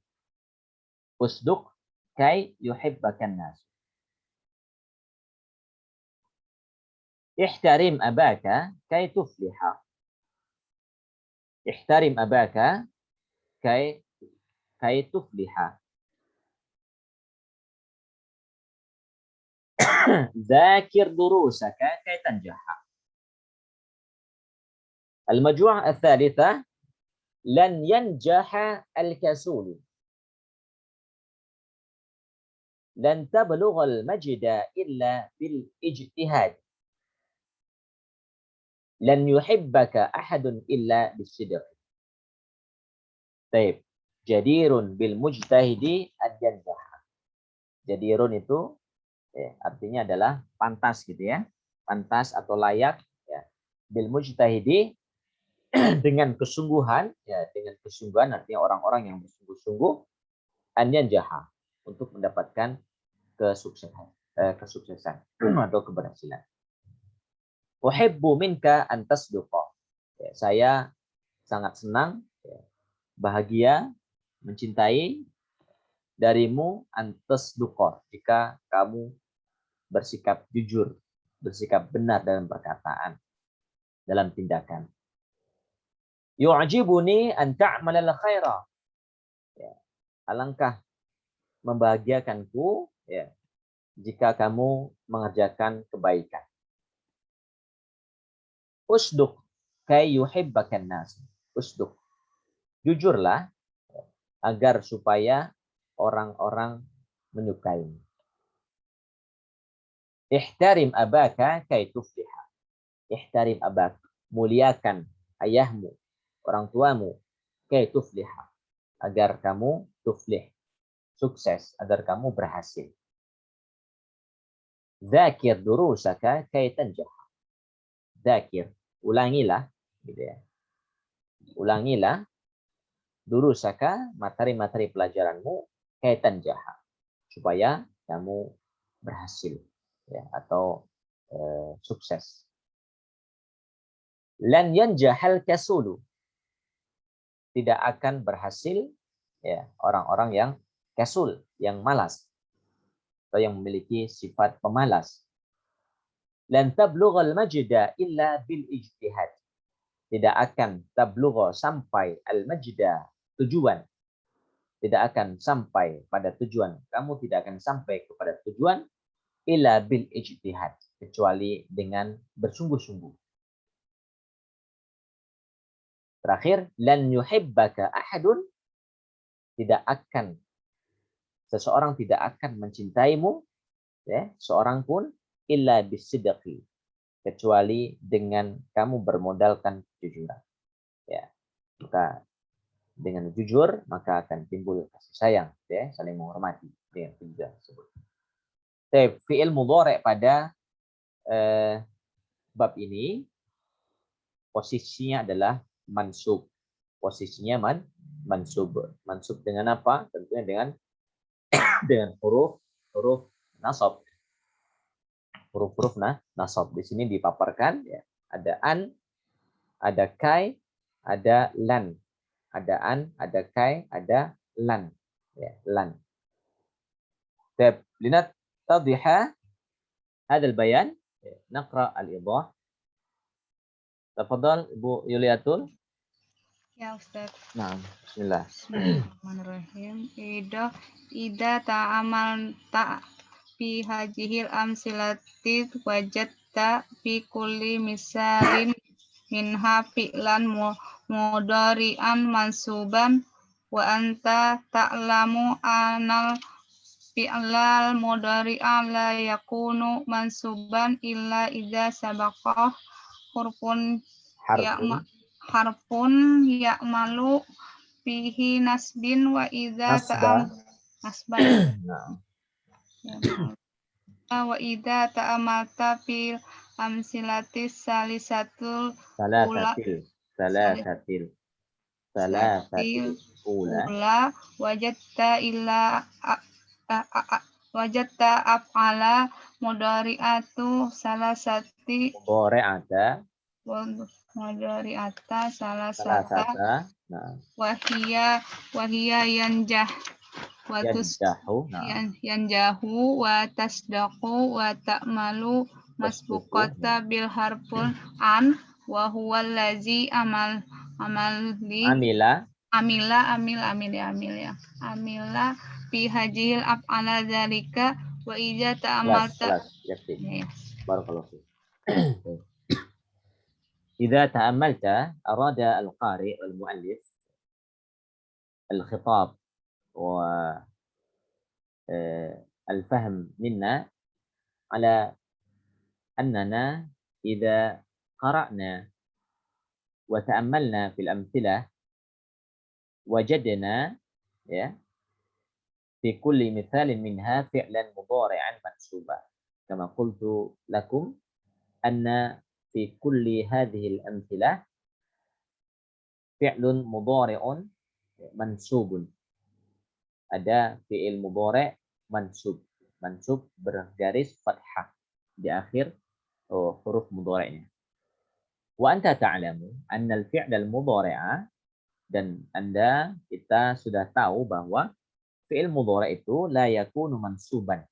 Usduq kay yuhibbakan nasu. Ihtarim abaka kay tufliha. Ihtarim abaka kay tufliha. ذاكر دروسك كي تنجح. المجموعة الثالثة لن ينجح الكسول. لن تبلغ المجد إلا بالاجتهاد. لن يحبك أحد إلا بالصدق. طيب. جدير بالمجتهد أن ينجح. Jadirun itu artinya adalah pantas gitu ya. Pantas atau layak ya. Bil mujtahidi dengan kesungguhan ya, dengan kesungguhan artinya orang-orang yang bersungguh-sungguh an yanjaha untuk mendapatkan kesuksesan atau keberhasilan. Uhibbu minka an tasduqa. Ya, saya sangat senang ya, bahagia mencintai darimu an tasduqa jika kamu bersikap jujur bersikap benar dalam perkataan, dalam tindakan. Yu'jibuni an ta'malal khaira. Ya. Alangkah membahagiakanku ya, jika kamu mengerjakan kebaikan. Usduq kay yuhibbakan nas. Usduq. Jujurlah agar supaya orang-orang menyukaimu. Ihtarim abaka kay tufliha. Ihtarim abak. Muliakan ayahmu, orang tuamu, kay tufliha. Agar kamu tuflih. Sukses, agar kamu berhasil. Dzakir durusaka kay tanjah. Dzakir, ulangilah, gitu ya. Ulangilah durusaka, materi-materi pelajaranmu, kay tanjah, supaya kamu berhasil ya, atau sukses. Lan yanjahal kasulu. Tidak akan berhasil ya orang-orang yang kasul, yang malas atau yang memiliki sifat pemalas. Lan tablughal majda illa bil ijtihad. Tidak akan tablugha, sampai al majda, tujuan. Tidak akan sampai pada tujuan. Kamu tidak akan sampai kepada tujuan illa bil ijtihad, kecuali dengan bersungguh-sungguh. Terakhir, lan yuhibbaka ahadun, seseorang tidak akan mencintaimu ya, seorang pun illa bisidqi, kecuali dengan kamu bermodalkan kejujuran. Ya. Maka dengan jujur maka akan timbul kasih sayang ya, saling menghormati dengan kejujuran tersebut. Fi'il mudhari' pada bab ini posisinya adalah mansub. Posisinya mansub. Mansub dengan apa? Tentunya dengan huruf nasab. Huruf-huruf nasab. Di sini dipaparkan ya. Ada an, ada kai, ada lan. Ada an, ada kai, ada lan. Ya, lan. طيب لنتضح هذا البيان نقرأ الإيضاح. تفضل Ibu Yuliatul. Ya Ustaz. Nah, bismillah. Bismillahirrahmanirrahim. Ida ta'amal ta' fi hajihil amsilati wajadta fi kulli misalin minha fi'lan mudhari'an mansuban wa anta ta'lamu anal fi'lal mudhari'a la yakunu mansuban illa idza sabaqah hurfun harfun ya'malu fihi nasbin wa idza nasban wa idza ta'amalta fil amsilatis salisatul salasatil ula wajadta af'ala mudhari'atu salasati mudhari'ata salasata wahia yanjahu wa tasdaqu wa ta'malu masbuqata bil harful an wa huwa allazi amila fi hajil af'ala dzalika wa idza ta'amalta. Barakallahu fiik. إذا تأملت أراد القارئ والمؤلف الخطاب والفهم منا على أننا إذا قرأنا وتأملنا في الأمثلة وجدنا في كل مثال منها فعلا مضارعا منصوبا كما قلت لكم أن في كل هذه الأمثلة فعل مضارع منصوب. Ada fi'il mudhari' mansub. Mansub bergaris fathah di akhir huruf mudhari'nya. Wa anta ta'lamu anna al-fi'l al-mudhari'a, dan kita sudah tahu bahwa fi'il mudhari' itu la yakunu mansuban.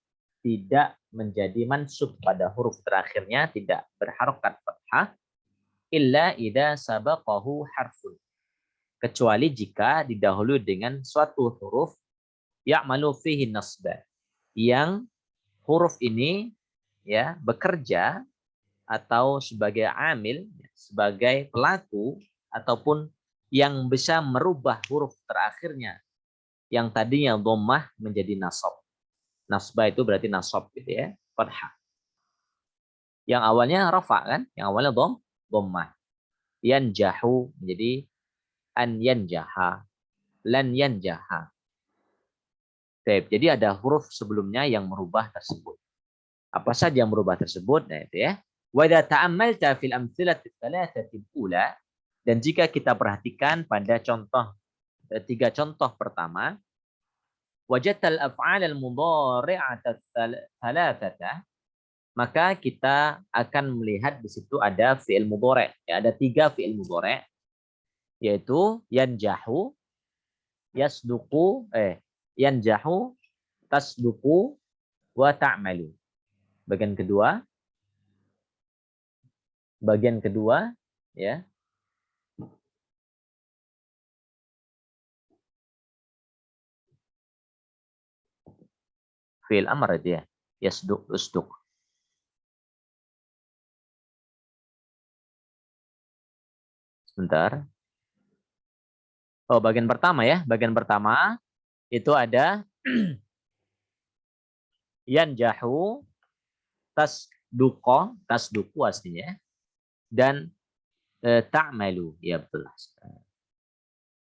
tidak menjadi mansub pada huruf terakhirnya, tidak berharokat fathah, illa idza sabaqahu harfun. Kecuali jika didahului dengan suatu huruf ya'malu fihi nasba, yang huruf ini ya bekerja atau sebagai amil, sebagai pelaku ataupun yang bisa merubah huruf terakhirnya yang tadinya dhammah menjadi nasab. Nasbah itu berarti nasab gitu ya, fathah. Yang awalnya rafa kan, yang awalnya dhammah. Yanjahu menjadi an yanjaha, lan yanjaha. Jadi ada huruf sebelumnya yang merubah tersebut. Apa saja yang merubah tersebut? Nah itu ya. Wa idza ta'ammalta fil amthilati tsalatsati ula, dan jika kita perhatikan pada contoh 3 contoh pertama, wajadtal af'al al-mudhari'ata thalathata, maka kita akan melihat di situ ada fi'il mudhari'. Ya, ada 3 fi'il mudhari', yaitu yanjahu, yasduqu, yanjahu, tasduqu, wa ta'malu. Bagian kedua ya. Fi'il amr itu ya. Yasduq, usduq. Sebentar. Oh, bagian pertama ya. Bagian pertama itu ada yanjahu, tasduqu aslinya, dan ta'malu. Ya betul.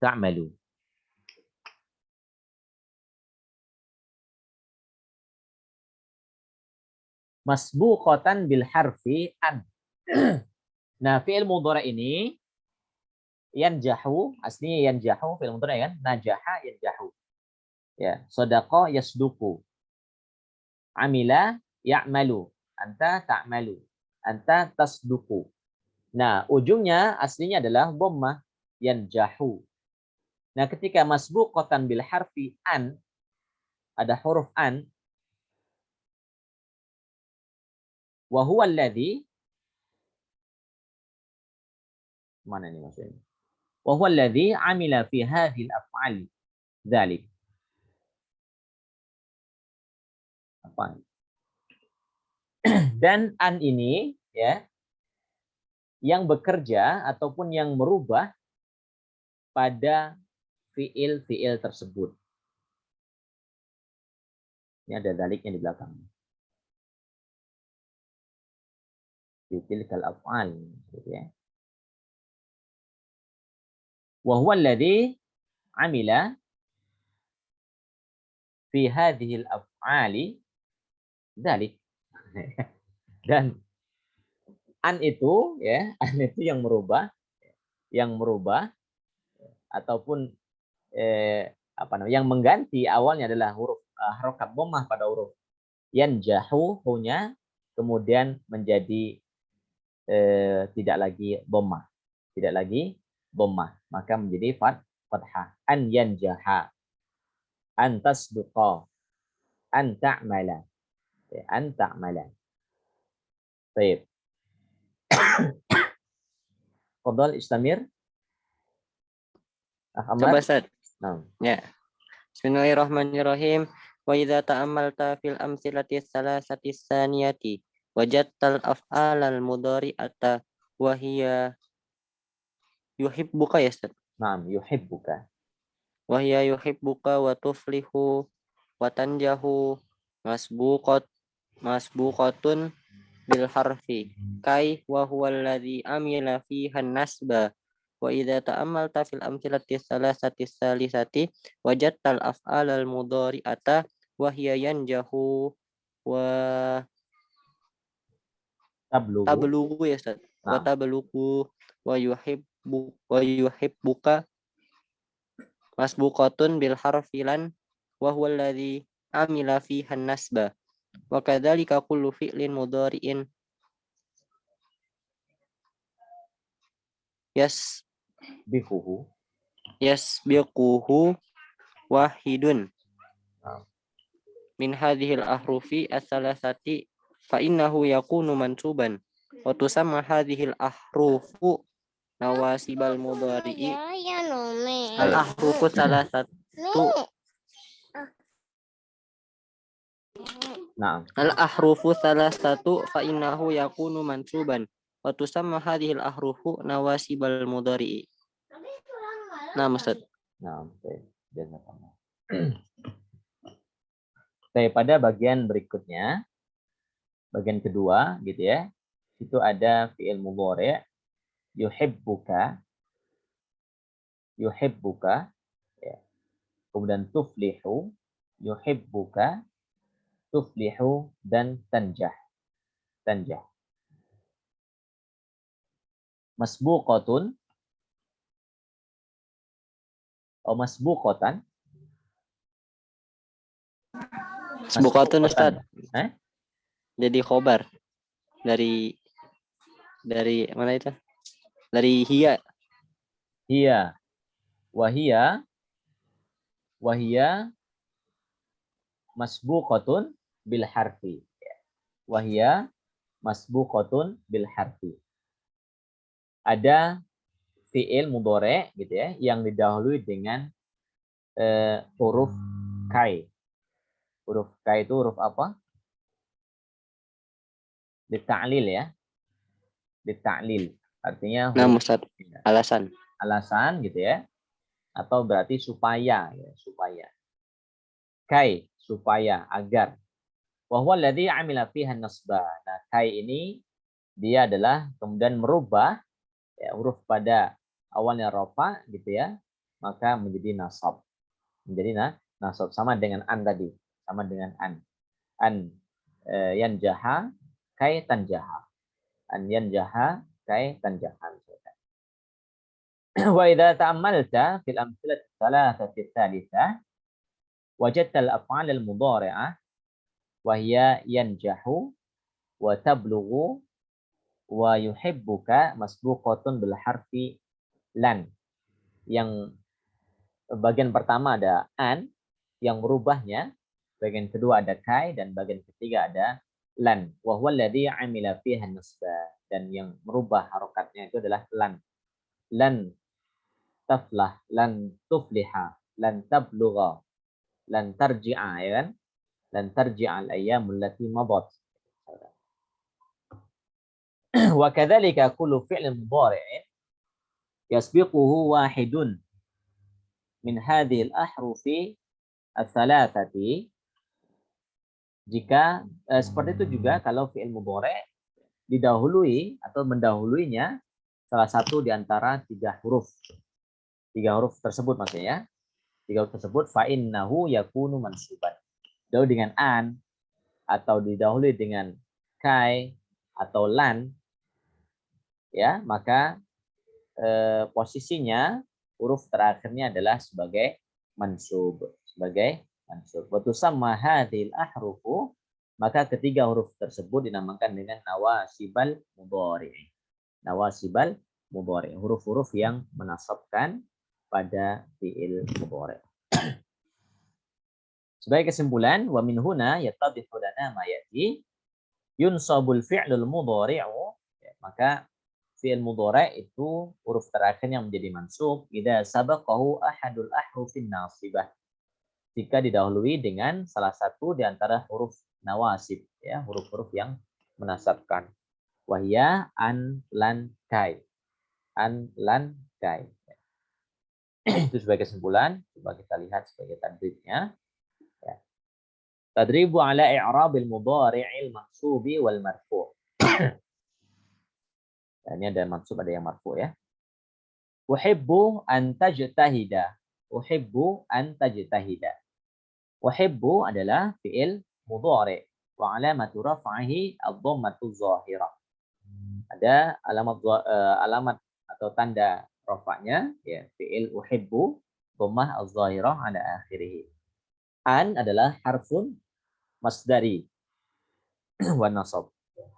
Ta'malu. Masbuqatan bil harfi an. Nah, fi'il mudhari ini yanjahu, aslinya yanjahu fi'il mudhari kan? Najaha yanjahu. Ya, sadaqa yasduqu. Amila ya'malu. Anta ta'malu. Anta tasduqu. Nah, ujungnya aslinya adalah dhammah yanjahu. Nah, ketika masbuqatan bil harfi an, ada huruf an, wa huwa alladhi, mana ini maksudnya? Wa huwa alladhi amila fi hadhihi al-af'al dzalik. Apa? Dan an ini ya yang bekerja ataupun yang merubah pada fiil-fiil tersebut. Ini ada daliknya di belakang. Fiil kal af'al gitu ya. Wa huwa alladhi amila fi hadhihi al-af'ali dzalik. Dan an itu ya, an itu yang merubah ataupun yang mengganti awalnya adalah huruf harokat dhammah pada huruf yanjahu, hu-nya kemudian menjadi tidak lagi dhammah, maka menjadi fathah. An yanjaha, an tasduqa, an ta'mala, an ta'mala. Baik. Fadhal istamir. Coba Ustaz. Nah. Ya. Bismillahirrahmanirrahim. Wa idza ta'ammalta fil amthilati tsalatsati tsaniyati wajadtal af'alal mudhari'ata wa hiya yuhibbuka ya Ustaz. Naam, yuhibbuka. Wa hiya yuhibbuka wa tuflihu wa tanjahu masbuqatun bil harfi kai wa huwa alladhi amila fiha nasba. Wa idza ta'ammalta fil amthilati tsalatsati salisati wajadtal af'alal mudhari'ata wa hiya yanjahu wa tablughu ya Ustaz. Wa tablughu wa yuhibbuka masbuqatun bil harfilan wa huwa alladhi amila fiha nasba. Wa kadzalika kullu fi'lin mudhari'in yasbiquhu wahidun min hadhil ahrufi as-salasati fa innahu yakunu mansuban wa tusamma hadhil ahrufu nawasibal mudhari'i al ahrufu salasatu Nah, al ahrufu salasatu fa innahu yakunu mansuban wa tusamma hadhil ahrufu nawasibal mudhari'i. Nah, Ustaz. nah, baik. Jazakallah. Baik, pada bagian berikutnya, bagian kedua, gitu ya, itu ada fi'il mudhari' yuhibbuka, ya. Kemudian tuflihu, yuhibbuka, tuflihu, dan tanjah. Masbuqatun, atau masbuqatan. Masbuqatun, Ustaz. Jadi khobar dari mana itu? Dari hiya. Hiya. Wahia masbuqatun bil harfi. Wahia masbuqatun bil harfi. Ada fi'il mudhari' gitu ya yang didahului dengan huruf kai. Huruf kai itu huruf apa? Dita'lil ya. Dita'lil. Artinya huruf, alasan gitu ya. Atau berarti supaya ya, supaya. Kai, supaya, agar. Wa huwa alladhi 'amila fiha nasba. Nah, kai ini dia adalah kemudian merubah ya, huruf pada awalnya rafa gitu ya, maka menjadi nasab. Menjadi nasab sama dengan an tadi, sama dengan an. An yanjaha kai tanjaha. An yanjaha kai tanjaha. Wa idza ta'ammalta fil amthilati thalathati tsalitsah wajadta al-af'al al-mudhari'ah wa hiya yanjahu wa tablughu wa yuhibbuka masbuqatun bil harfi lan. Yang bagian pertama ada an yang merubahnya, bagian kedua ada kai, dan bagian ketiga ada lan. Wa huwa alladhi 'amila fiha nasba, dan yang merubah harokatnya itu adalah lan. Lan taflah, lan tufliha, lan tablugha, lan tarji'a, ya kan? Lan tarji'a al-ayyamul lati madat. Wa kadzalika kullu fi'lin mudhari'in yasbiquhu wahidun min hadhil ahrufi ats-tsalatsati. Jika seperti itu juga kalau fi'il mudhari' didahului atau mendahuluinya salah satu di antara tiga huruf tersebut, maksudnya tiga huruf tersebut, fa innahu yakunu mansuban. Dahulu dengan an atau didahului dengan kai atau lan, ya, maka posisinya huruf terakhirnya adalah sebagai mansub, Wa tusamma hadhil ahrufu, maka ketiga huruf tersebut dinamakan dengan nawasibal mudhari'. Nawasibal mudhari', huruf-huruf yang menasabkan pada fi'il mudhari'. Sebagai kesimpulan, wa min huna yattadhihu lana ma yati yunsabul fi'lul mudhari'u, maka fi'il mudhari' itu huruf terakhir yang menjadi mansub idza sabaqahu ahadul ahrufin nasibah, jika didahului dengan salah satu di antara huruf nawasib, ya, huruf-huruf yang menasabkan. Wahya an lan kai. An lan kai. Itu sebagai kesimpulan. Coba kita lihat sebagai tadribnya. Ya. Tadribu ala i'rabil mudhari'il mansubi wal marfu'. Nah, ini ada mansub, ada yang marfu' ya. Uhibbu an tajtahida. Uhibbu an tajtahida. Uhibbu adalah fi'il mudhari' wa alamatu raf'ihi ad-dhammatu dhahirah. Ada alamat atau tanda rafa'nya, ya, fi'il uhibbu, dhammah adh-dhahirah ala akhirih. An adalah harfun masdari wa nasab.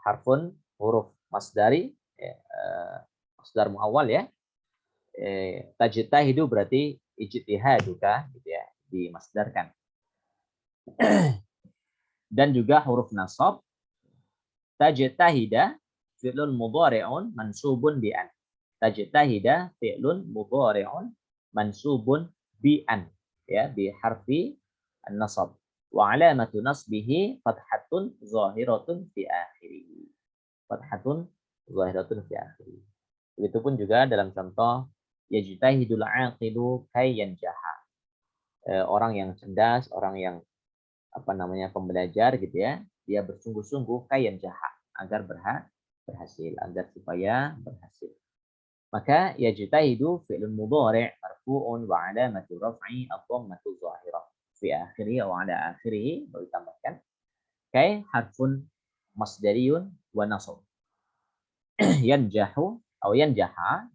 Harfun huruf masdari, ya, masdar muawwal ya. Tajtahidu berarti ijtihaduka gitu ya, dimasdarkan. Dan juga huruf nasab. Tajtahida fi'lun mudhari'un mansubun bi an. Tajtahida fi'lun mudhari'un mansubun bi an, ya, bi harfi an-nasab. Wa alamatu nasbihi fathatun zahiratun fi akhirih. Fathatun zahiratun fi akhirih. Begitupun juga dalam contoh yajtahidul aqilu kay yanjaha. Orang yang cerdas, orang yang pembelajar gitu ya, dia bersungguh-sungguh kay yanjaha agar berhasil, agar supaya berhasil. Maka yajtahidu fi'lun mudhari' marfu'un wa 'alamatu raf'i ad-dhammatu dhahirah fi akhirih wa 'ala akhirih, baru ditambahkan kay harfun masdariyun wa nasab. Yanjahu atau yanjaha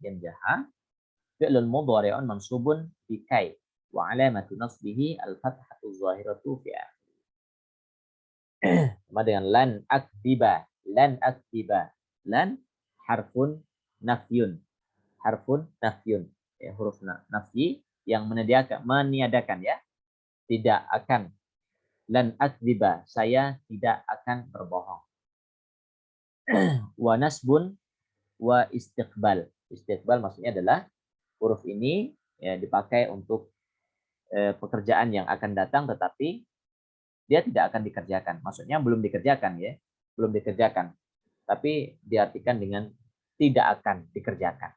fi'lun mudhari'un mansubun bi kay wa 'alamatu nasbihi al-fathatu dhahiratu fi akhirih. Sama dengan lan aktiba. Lan harfun nafyun. Ya, huruf nafyi yang meniadakan ya. Tidak akan. Lan aktiba, saya tidak akan berbohong. Wa nasbun wa istiqbal. Istiqbal maksudnya adalah huruf ini ya dipakai untuk pekerjaan yang akan datang tetapi dia tidak akan dikerjakan. Maksudnya belum dikerjakan ya. Belum dikerjakan. Tapi diartikan dengan tidak akan dikerjakan.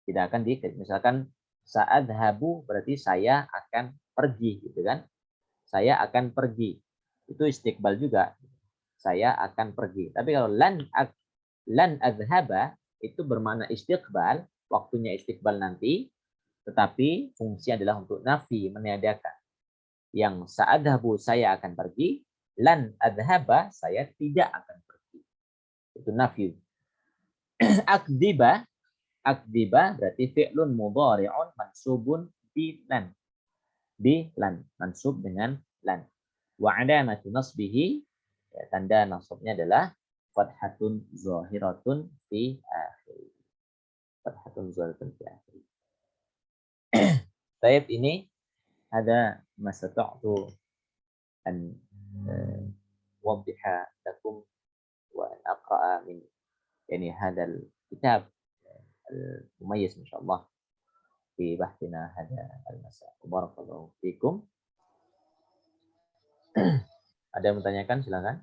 Tidak akan misalkan sa'adhabu berarti saya akan pergi gitu kan. Saya akan pergi. Itu istiqbal juga. Saya akan pergi. Tapi kalau lan adhaba itu bermakna istiqbal, waktunya istiqbal nanti, tetapi fungsi adalah untuk nafi, meniadakan. Yang sa'adhabu saya akan pergi, lan adhaba saya tidak akan pergi. Itu nafi. Akdiba berarti fi'lun mudhari'un mansubun bi lan. Mansub dengan lan. Wa 'alamatu nasbihi, ya, tanda nasabnya adalah fathatun zahiratun fi akhir. Fathatun zahiratun fi akhir. Baik, ini ada masata'tu an wadiha lakum wa an aqra'a min yani hadal kitab al-mumayyiz insyaallah fi bahthina hada al-masa. Barakallahu fikum. Ada yang bertanyakan silakan.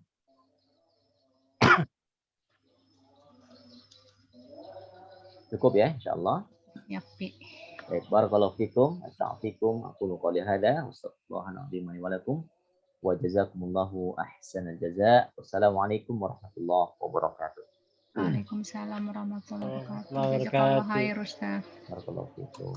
Cukup ya insyaallah. Ya, Pi. Baik, barakallahu fikum. Astagfirukum aqulu qouli hadza wa astaghfirullahaladzim wa lakum wa jazakumullahu ahsanal jazaa. Wassalamualaikum warahmatullahi wabarakatuh. Waalaikumsalam warahmatullahi wabarakatuh. Wabarakatuh. Jazakallahu khair, Ustaz. Barakallahu fikum.